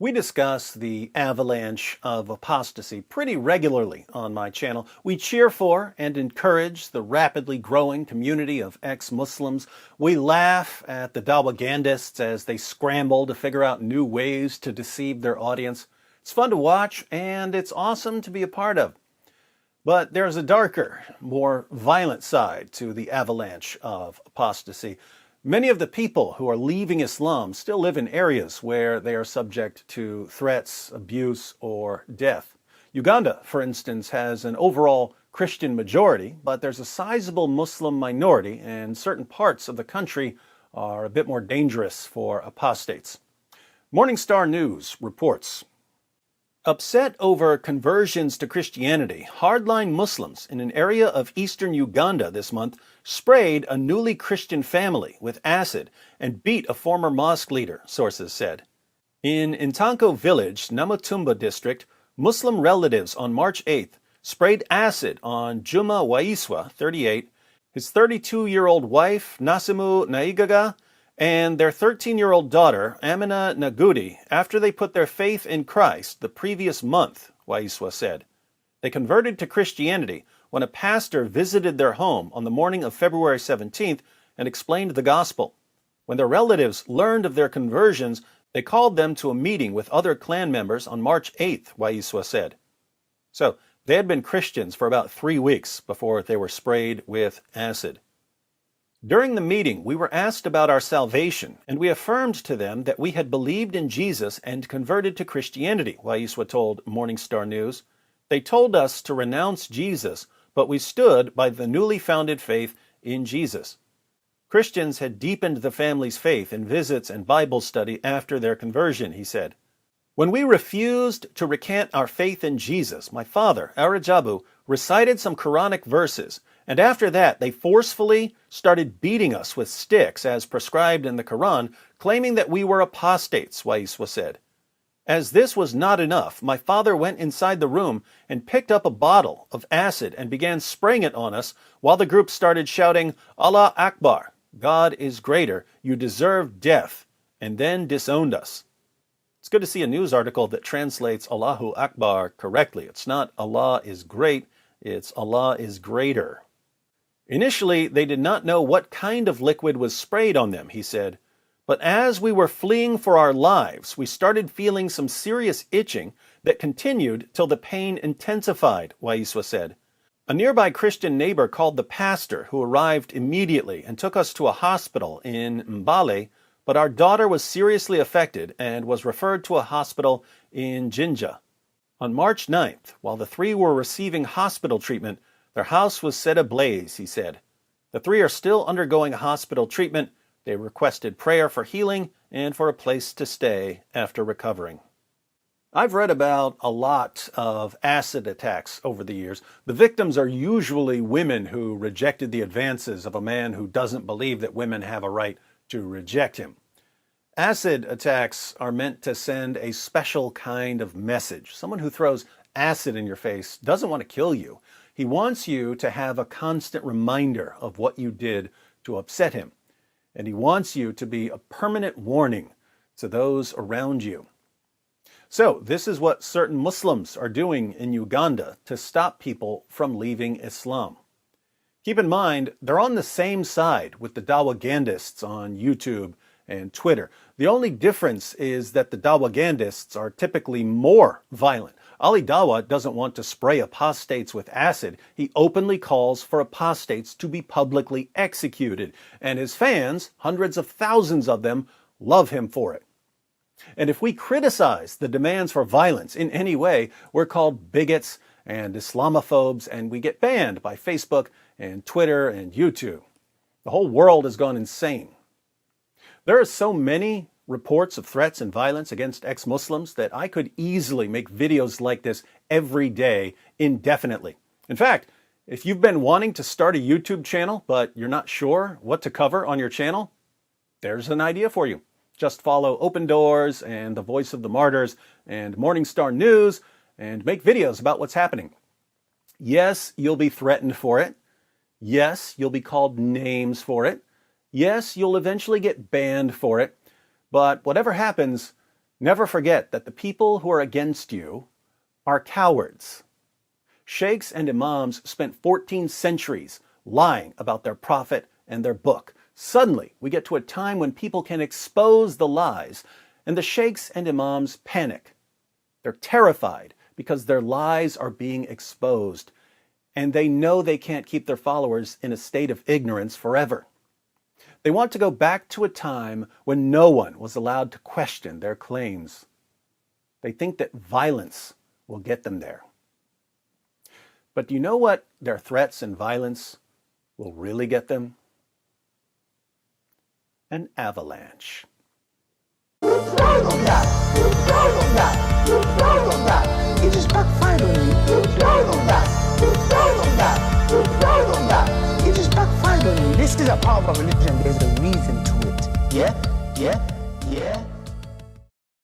We discuss the avalanche of apostasy pretty regularly on my channel. We cheer for and encourage the rapidly growing community of ex-Muslims. We laugh at the Dawagandists as they scramble to figure out new ways to deceive their audience. It's fun to watch, and it's awesome to be a part of. But there's a darker, more violent side to the avalanche of apostasy. Many of the people who are leaving Islam still live in areas where they are subject to threats, abuse, or death. Uganda, for instance, has an overall Christian majority, but there's a sizable Muslim minority, and certain parts of the country are a bit more dangerous for apostates. Morning Star News reports, upset over conversions to Christianity, hardline Muslims in an area of eastern Uganda this month sprayed a newly Christian family with acid and beat a former mosque leader, sources said. In Intanko village, Namutumba district, Muslim relatives on March 8th sprayed acid on Juma Waiswa, 38, his 32-year-old wife, Nasimu Naigaga, and their 13-year-old daughter, Amina Nagudi, after they put their faith in Christ the previous month, Waiswa said. They converted to Christianity when a pastor visited their home on the morning of February 17th and explained the gospel. When their relatives learned of their conversions, they called them to a meeting with other clan members on March 8th, Waiswa said. So, they had been Christians for about 3 weeks before they were sprayed with acid. During the meeting, we were asked about our salvation, and we affirmed to them that we had believed in Jesus and converted to Christianity, Waiswa told Morning Star News. They told us to renounce Jesus, but we stood by the newly founded faith in Jesus. Christians had deepened the family's faith in visits and Bible study after their conversion, he said. When we refused to recant our faith in Jesus, my father, Arajabu, recited some Quranic verses, and after that they forcefully started beating us with sticks as prescribed in the Quran, claiming that we were apostates, Waiswa said. As this was not enough, my father went inside the room and picked up a bottle of acid and began spraying it on us while the group started shouting, Allah Akbar, God is greater, you deserve death, and then disowned us. It's good to see a news article that translates Allahu Akbar correctly. It's not Allah is great, it's Allah is greater. Initially, they did not know what kind of liquid was sprayed on them, he said. But as we were fleeing for our lives, we started feeling some serious itching that continued till the pain intensified, Waiswa said. A nearby Christian neighbor called the pastor, who arrived immediately and took us to a hospital in Mbale, but our daughter was seriously affected and was referred to a hospital in Jinja. On March 9th, while the three were receiving hospital treatment, their house was set ablaze, he said. The three are still undergoing hospital treatment. They requested prayer for healing and for a place to stay after recovering. I've read about a lot of acid attacks over the years. The victims are usually women who rejected the advances of a man who doesn't believe that women have a right to reject him. Acid attacks are meant to send a special kind of message. Someone who throws acid in your face doesn't want to kill you. He wants you to have a constant reminder of what you did to upset him. And he wants you to be a permanent warning to those around you. So, this is what certain Muslims are doing in Uganda to stop people from leaving Islam. Keep in mind, they're on the same side with the Dawagandists on YouTube and Twitter. The only difference is that the Dawagandists are typically more violent. Ali Dawa doesn't want to spray apostates with acid. He openly calls for apostates to be publicly executed. And his fans, hundreds of thousands of them, love him for it. And if we criticize the demands for violence in any way, we're called bigots and Islamophobes, and we get banned by Facebook and Twitter and YouTube. The whole world has gone insane. There are so many reports of threats and violence against ex-Muslims that I could easily make videos like this every day indefinitely. In fact, if you've been wanting to start a YouTube channel, but you're not sure what to cover on your channel, there's an idea for you. Just follow Open Doors and The Voice of the Martyrs and Morning Star News and make videos about what's happening. Yes, you'll be threatened for it. Yes, you'll be called names for it. Yes, you'll eventually get banned for it. But whatever happens, Never forget that the people who are against you are cowards. Sheikhs and imams spent 14 centuries lying about their prophet and their book. Suddenly, we get to a time when people can expose the lies, and the sheikhs and imams panic. They're terrified because their lies are being exposed, and they know they can't keep their followers in a state of ignorance forever. They want to go back to a time when no one was allowed to question their claims. They think that violence will get them there. But do you know what their threats and violence will really get them? An avalanche. It just backfired on you. It just backfired on you. This is a part of a religion. There's a reason to it. Yeah?